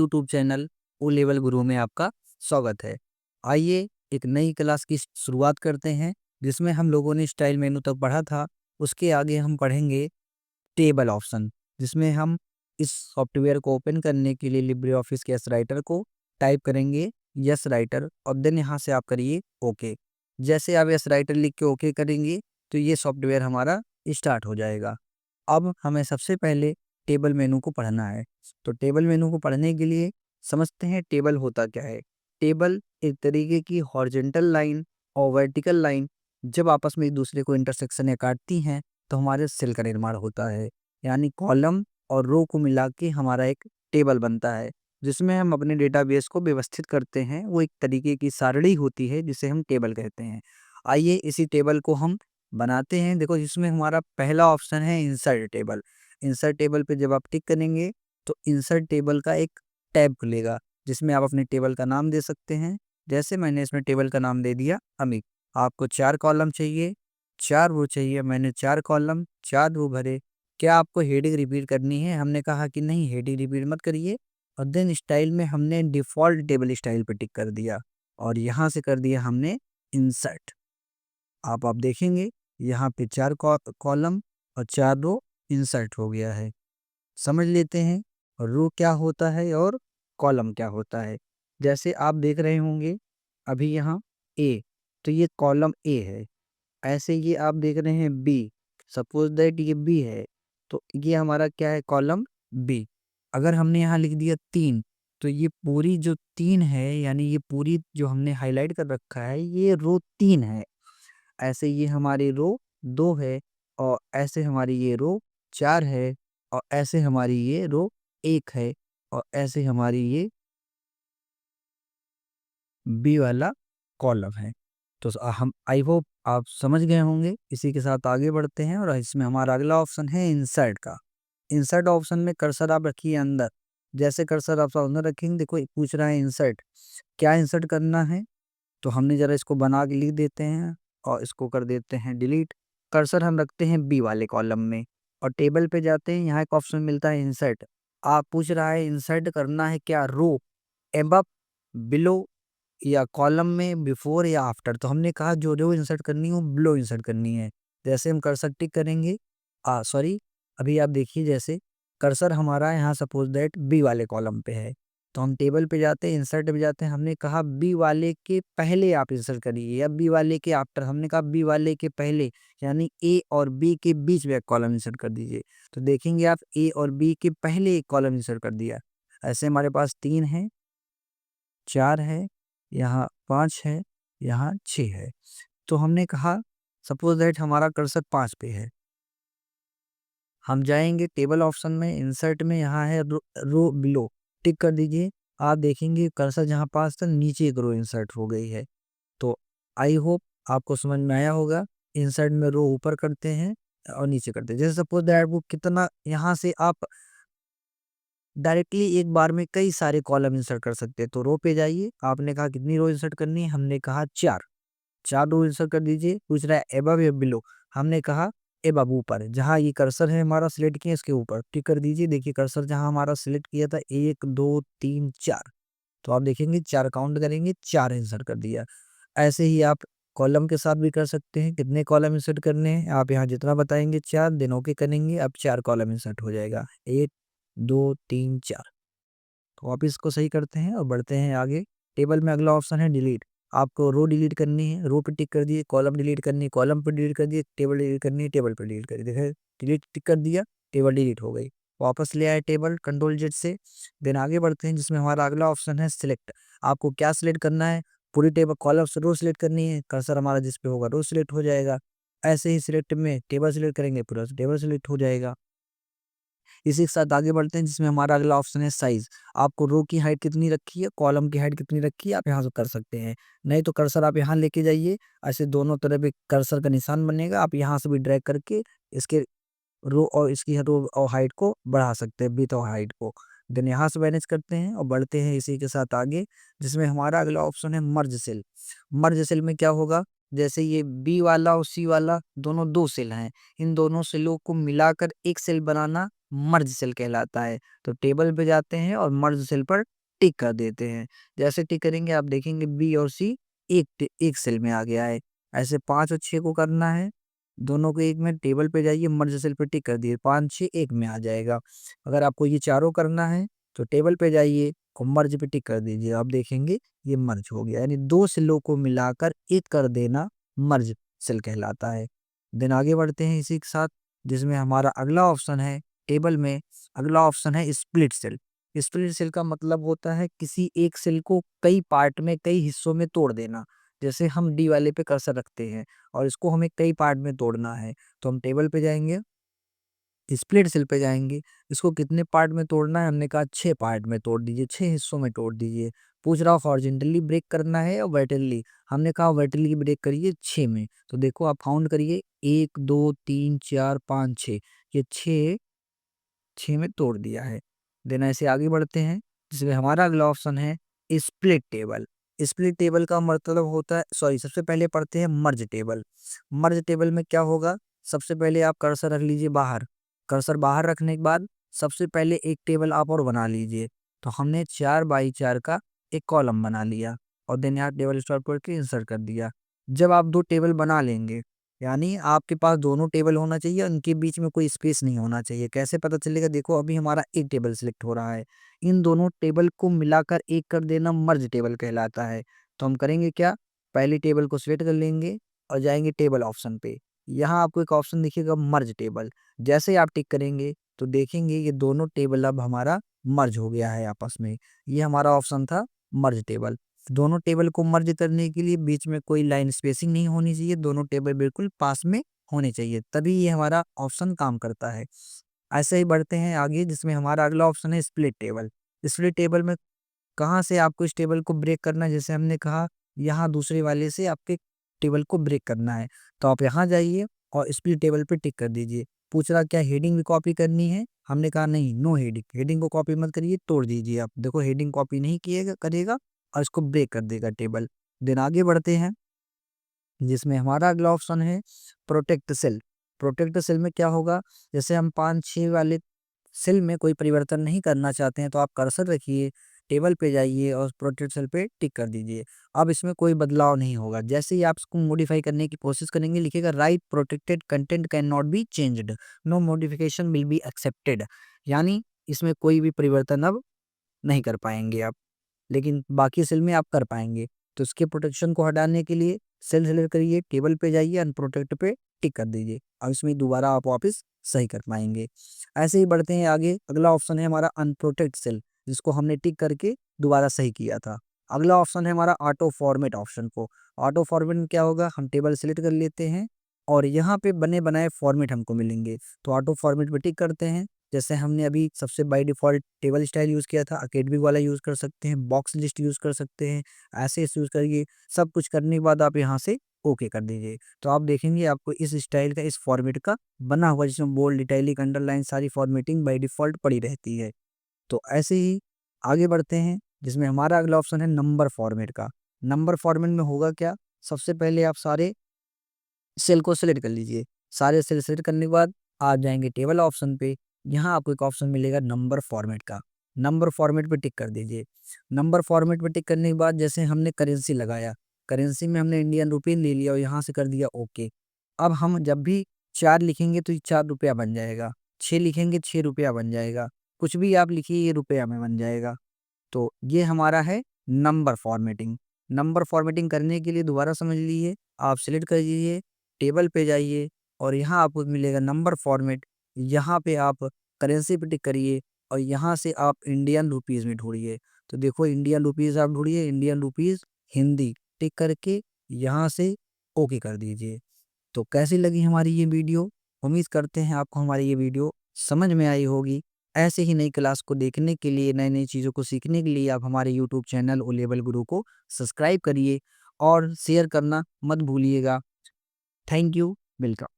YouTube channel O level गुरु में आपका स्वागत है। आइए एक नई क्लास की शुरुआत करते हैं, जिसमें हम लोगों ने स्टाइल मेनू तक पढ़ा था। उसके आगे हम पढ़ेंगे टेबल ऑप्शन, जिसमें हम इस सॉफ्टवेयर को ओपन करने के लिए लिब्रे ऑफिस के यस राइटर को टाइप करेंगे, यस राइटर, और देन यहाँ से आप करिए ओके। जैसे आप यस राइटर लिख के ओके करेंगे तो ये सॉफ्टवेयर हमारा स्टार्ट हो जाएगा। अब हमें सबसे पहले टेबल मेनू को पढ़ना है। तो टेबल मेनू को पढ़ने के लिए समझते हैं टेबल होता क्या है। टेबल एक तरीके की हॉरिजॉन्टल लाइन और वर्टिकल लाइन जब आपस में एक दूसरे को इंटरसेक्शन या काटती हैं तो हमारे सेल का निर्माण होता है, यानी कॉलम और रो को मिला के हमारा एक टेबल बनता है, जिसमें हम अपने डेटाबेस को व्यवस्थित करते हैं। वो एक तरीके की सारणी होती है जिसे हम टेबल कहते हैं। आइए इसी टेबल को हम बनाते हैं। देखो, इसमें हमारा पहला ऑप्शन है इंसर्ट टेबल। इंसर्ट टेबल पे जब आप टिक करेंगे तो इंसर्ट टेबल का एक टैब खुलेगा, जिसमें आप अपने टेबल का नाम दे सकते हैं। जैसे मैंने इसमें टेबल का नाम दे दिया अमित। आपको 4 कॉलम चाहिए, 4 रो चाहिए। मैंने 4 कॉलम 4 रो भरे। क्या आपको हेडिंग रिपीट करनी है? हमने कहा कि नहीं, हेडिंग रिपीट मत करिए। और देन स्टाइल में हमने डिफ़ॉल्ट टेबल स्टाइल पे टिक कर दिया और यहाँ से कर दिया हमने इंसर्ट। आप देखेंगे यहाँ पे 4 कॉलम और 4 रो इंसर्ट हो गया है। समझ लेते हैं रो क्या होता है और कॉलम क्या होता है। जैसे आप देख रहे होंगे अभी यहाँ ए, तो ये कॉलम ए है। ऐसे ये आप देख रहे हैं बी, सपोज दैट ये बी है, तो ये हमारा क्या है, कॉलम बी। अगर हमने यहाँ लिख दिया 3, तो ये पूरी जो 3 है, यानी ये पूरी जो हमने हाईलाइट कर रखा है, ये रो 3 है। ऐसे ये हमारी रो 2 है, और ऐसे हमारी ये रो 4 है, और ऐसे हमारी ये रो 1 है, और ऐसे हमारी ये बी वाला कॉलम है। तो हम आई होप आप समझ गए होंगे। इसी के साथ आगे बढ़ते हैं और इसमें हमारा अगला ऑप्शन है इंसर्ट का। इंसर्ट ऑप्शन में कर्सर आप रखिए अंदर। जैसे कर्सर आप अंदर रखेंगे, देखो पूछ रहा है इंसर्ट, क्या इंसर्ट करना है। तो हमने ज़रा इसको बना के लिख देते हैं और इसको कर देते हैं डिलीट। कर्सर हम रखते हैं बी वाले कॉलम में और टेबल पे जाते हैं। यहाँ एक ऑप्शन मिलता है इंसर्ट। आप पूछ रहा है इंसर्ट करना है क्या रो एबव, बिलो, या कॉलम में बिफोर या आफ्टर। तो हमने कहा जो रो इंसर्ट करनी हो बिलो इंसर्ट करनी है। जैसे हम कर्सर टिक करेंगे, सॉरी, अभी आप देखिए, जैसे कर्सर हमारा यहाँ सपोज दैट बी वाले कॉलम पे है, तो हम टेबल पे जाते हैं, इंसर्ट पे जाते हैं। हमने कहा बी वाले के पहले आप इंसर्ट करिए, या बी वाले के आफ्टर। हमने कहा बी वाले के पहले, यानी ए और बी के बीच में एक कॉलम इंसर्ट कर दीजिए। तो देखेंगे आप ए और बी के पहले एक कॉलम इंसर्ट कर दिया। ऐसे हमारे पास 3 है, 4 है, यहाँ 5 है, यहाँ 6 है। तो हमने कहा सपोज दैट हमारा कर्सर 5 पे है। हम जाएंगे टेबल ऑप्शन में, इंसर्ट में, यहाँ है रो बिलो, टिक कर दीजिए। आप देखेंगे कर्सर जहाँ पास था नीचे एक रो इंसर्ट हो गई है। तो आई होप आपको समझ में आया होगा। इंसर्ट में रो ऊपर करते हैं और नीचे करते हैं। जैसे सपोज दैट वो कितना, यहाँ से आप डायरेक्टली एक बार में कई सारे कॉलम इंसर्ट कर सकते हैं। तो रो पे जाइए, आपने कहा कितनी रो इंसर्ट करनी है, हमने कहा 4, 4 रो इंसर्ट कर दीजिए। पूछ रहा है एबव या बिलो, हमने कहा एबव, ऊपर। जहाँ ये कर्सर है हमारा सिलेक्ट किया, इसके ऊपर टिक कर दीजिए। देखिए कर्सर जहाँ हमारा सिलेक्ट किया था 1 2 3 4, तो आप देखेंगे 4 काउंट करेंगे, 4 इंसर्ट कर दिया। ऐसे ही आप कॉलम के साथ भी कर सकते हैं। कितने कॉलम इंसर्ट करने हैं, आप यहाँ जितना बताएंगे 4 दिन ओके करेंगे, अब 4 कॉलम इंसर्ट हो जाएगा, 1 2 3 4। तो आप इसको सही करते हैं और बढ़ते हैं आगे। टेबल में अगला ऑप्शन है डिलीट। आपको रो डिलीट करनी है, रो पे टिक कर दिए। कॉलम डिलीट करनी है, कॉलम पे डिलीट कर दिए। टेबल डिलीट करनी है, टेबल पे डिलीट कर दिए। देखिए डिलीट टिक कर दिया, टेबल डिलीट हो गई। वापस ले आए टेबल कंट्रोल जेड से। देन आगे बढ़ते हैं, जिसमें हमारा अगला ऑप्शन है सिलेक्ट। आपको क्या सिलेक्ट करना है, पूरी टेबल कॉलम से रो सिलेक्ट करनी है। कर्सर हमारा जिस पे होगा रो सिलेक्ट हो जाएगा। ऐसे ही सिलेक्ट में टेबल सिलेक्ट करेंगे, पूरा टेबल सिलेक्ट हो जाएगा। इसी के साथ आगे बढ़ते हैं, जिसमें हमारा अगला ऑप्शन है साइज। आपको रो की हाइट कितनी रखी है, कॉलम की हाइट कितनी रखी है, आप यहाँ से कर सकते हैं। नहीं तो कर्सर आप यहाँ लेके जाइए, ऐसे दोनों तरफ एक कर्सर का निशान बनेगा। आप यहाँ से भी ड्रैग करके इसके रो और इसकी रो और हाइट को बढ़ा सकते हैं, विड्थ और हाइट को। देन यहाँ से मैनेज करते हैं और बढ़ते हैं इसी के साथ आगे, जिसमें हमारा अगला ऑप्शन है मर्ज सेल। मर्ज सेल में क्या होगा, जैसे ये बी वाला और सी वाला दोनों 2 सेल हैं, इन दोनों सेलों को मिलाकर एक सेल बनाना मर्ज सेल कहलाता है। तो टेबल पे जाते हैं और मर्ज सेल पर टिक कर देते हैं। जैसे टिक करेंगे आप देखेंगे बी और सी एक सेल में आ गया है। ऐसे 5 और 6 को करना है, दोनों को एक में टेबल पे जाइए, मर्ज सेल पे टिक कर दिए, 5 6 एक में आ जाएगा। अगर आपको ये चारों करना है तो टेबल पे जाइए और मर्ज पे टिक कर दीजिए, आप देखेंगे ये मर्ज हो गया, यानी 2 सेलों को मिलाकर एक कर देना मर्ज सेल कहलाता है। देन आगे बढ़ते हैं इसी के साथ, जिसमें हमारा अगला ऑप्शन है टेबल में, अगला ऑप्शन है स्प्लिट सेल। स्प्लिट सेल का मतलब होता है किसी एक सेल को कई पार्ट में, कई हिस्सों में तोड़ देना। जैसे हम डी वाले पे कर्सर रखते हैं और इसको हमें कई पार्ट में तोड़ना है, तो हम टेबल पे जाएंगे, स्प्लिट सेल पे जाएंगे। इसको कितने पार्ट में तोड़ना है, हमने कहा 6 पार्ट में तोड़ दीजिए, 6 हिस्सों में तोड़ दीजिए। पूछ रहा हॉरिजॉन्टली ब्रेक करना है या वर्टिकली, हमने कहा वर्टिकली ब्रेक करिए 6 में। तो देखो आप काउंट करिए, 1 2 3 4 5 6, ये 6 में तोड़ दिया है। देन ऐसे आगे बढ़ते हैं, जिसमें हमारा अगला ऑप्शन है स्प्लिट टेबल। स्प्लिट टेबल का मतलब होता है, सॉरी, सबसे पहले पढ़ते हैं मर्ज टेबल। मर्ज टेबल में क्या होगा, सबसे पहले आप कर्सर रख लीजिए बाहर, कर्सर बाहर रखने के बाद सबसे पहले एक टेबल आप और बना लीजिए। तो हमने 4 बाई 4 का एक कॉलम बना लिया और देन यहाँ टेबल स्टॉप करके इंसर्ट कर दिया। जब आप 2 टेबल बना लेंगे, यानी आपके पास दोनों टेबल होना चाहिए, उनके बीच में कोई स्पेस नहीं होना चाहिए। कैसे पता चलेगा, देखो अभी हमारा एक टेबल सिलेक्ट हो रहा है, इन दोनों टेबल को मिलाकर एक कर देना मर्ज टेबल कहलाता है। तो हम करेंगे क्या, पहली टेबल को सिलेक्ट कर लेंगे और जाएंगे टेबल ऑप्शन पे। यहाँ आपको एक ऑप्शन दिखेगा मर्ज टेबल, जैसे ही आप टिक करेंगे तो देखेंगे ये दोनों टेबल अब हमारा मर्ज हो गया है आपस में। ये हमारा ऑप्शन था मर्ज टेबल। दोनों टेबल को मर्ज करने के लिए बीच में कोई लाइन स्पेसिंग नहीं होनी चाहिए, दोनों टेबल बिल्कुल पास में होने चाहिए, तभी ये हमारा ऑप्शन काम करता है। ऐसे ही बढ़ते हैं आगे, जिसमें हमारा अगला ऑप्शन है स्प्लिट टेबल। स्प्लिट टेबल में कहाँ से आपको इस टेबल को ब्रेक करना है, जैसे हमने कहा यहाँ दूसरे वाले से आपके टेबल को ब्रेक करना है, तो आप यहाँ जाइए और स्प्लिट टेबल पे टिक कर दीजिए। पूछ रहा क्या हेडिंग भी कॉपी करनी है, हमने कहा नहीं, नो हेडिंग, हेडिंग को कॉपी मत करिए, तोड़ दीजिए। आप देखो हेडिंग कॉपी नहीं किएगा करेगा और इसको ब्रेक कर देगा टेबल। देन आगे बढ़ते हैं, जिसमें हमारा अगला ऑप्शन है प्रोटेक्ट सेल। प्रोटेक्ट सेल में क्या होगा, जैसे हम 5 6 वाले सेल में कोई परिवर्तन नहीं करना चाहते हैं, तो आप कर्सर रखिए, टेबल पे जाइए और प्रोटेक्ट सेल पे टिक कर दीजिए। अब इसमें कोई बदलाव नहीं होगा, जैसे ही आप इसको मॉडिफाई करने की कोशिश करेंगे लिखेगा right protected content can not be changed, no modification will be accepted, यानी इसमें कोई भी परिवर्तन अब नहीं कर पाएंगे आप, लेकिन बाकी सेल में आप कर पाएंगे। तो इसके प्रोटेक्शन को हटाने के लिए सेल सेलेक्ट करिए, टेबल पे जाइए, अनप्रोटेक्ट पे टिक कर दीजिए, और इसमें दोबारा आप वापस सही कर पाएंगे। ऐसे ही बढ़ते हैं आगे, अगला ऑप्शन है हमारा अनप्रोटेक्ट सेल, जिसको हमने टिक करके दोबारा सही किया था। अगला ऑप्शन है हमारा ऑटो फॉर्मेट ऑप्शन को। ऑटो फॉर्मेट में क्या होगा, हम टेबल सेलेक्ट कर लेते हैं और यहाँ पे बने बनाए फॉर्मेट हमको मिलेंगे, तो ऑटो फॉर्मेट पे टिक करते हैं। जैसे हमने अभी सबसे by default table style use किया था, एकेडमिक वाला यूज़ कर सकते हैं, बॉक्स लिस्ट यूज़ कर सकते हैं, ऐसे इस यूज़ करिए। सब कुछ करने के बाद आप यहाँ से ओके कर दीजिए, तो आप देखेंगे आपको इस स्टाइल का, इस फॉर्मेट का बना हुआ, जिसमें बोल्ड, इटैलिक, अंडरलाइन सारी फॉर्मेटिंग बाय डिफ़ॉल्ट पड़ी रहती है। तो ऐसे ही आगे बढ़ते हैं, जिसमें हमारा अगला ऑप्शन है नंबर फॉर्मेट का। नंबर फॉर्मेट में होगा क्या, सबसे पहले आप सारे सेल को सेलेक्ट कर लीजिए, सारे सेल सेलेक्ट करने के बाद आप जाएंगे टेबल ऑप्शन पे, यहाँ आपको एक ऑप्शन मिलेगा नंबर फॉर्मेट का, नंबर फॉर्मेट पे टिक कर दीजिए। नंबर फॉर्मेट पे टिक करने के बाद जैसे हमने करेंसी लगाया, करेंसी में हमने इंडियन रुपये ले लिया और यहाँ से कर दिया ओके। अब हम जब भी 4 लिखेंगे तो ये 4 रुपया बन जाएगा, 6 लिखेंगे 6 रुपया बन जाएगा, कुछ भी आप लिखिए ये रुपया में बन जाएगा। तो ये हमारा है नंबर फॉर्मेटिंग। नंबर फॉर्मेटिंग करने के लिए दोबारा समझ लीजिए, आप सिलेक्ट कर लीजिए, टेबल पे जाइए और यहाँ आपको मिलेगा नंबर फॉर्मेट, यहाँ पे आप करेंसी पे टिक करिए और यहाँ से आप इंडियन रुपीज़ में ढूंढिए। तो देखो इंडियन रुपीज़ आप ढूंढिए, इंडियन रुपीज़ हिंदी टिक करके यहाँ से ओके कर दीजिए। तो कैसी लगी हमारी ये वीडियो, उम्मीद करते हैं आपको हमारी ये वीडियो समझ में आई होगी। ऐसे ही नई क्लास को देखने के लिए, नई नई चीज़ों को सीखने के लिए आप हमारे यूट्यूब चैनल ओ लेवल गुरु को सब्सक्राइब करिए और शेयर करना मत भूलिएगा। Thank you, welcome.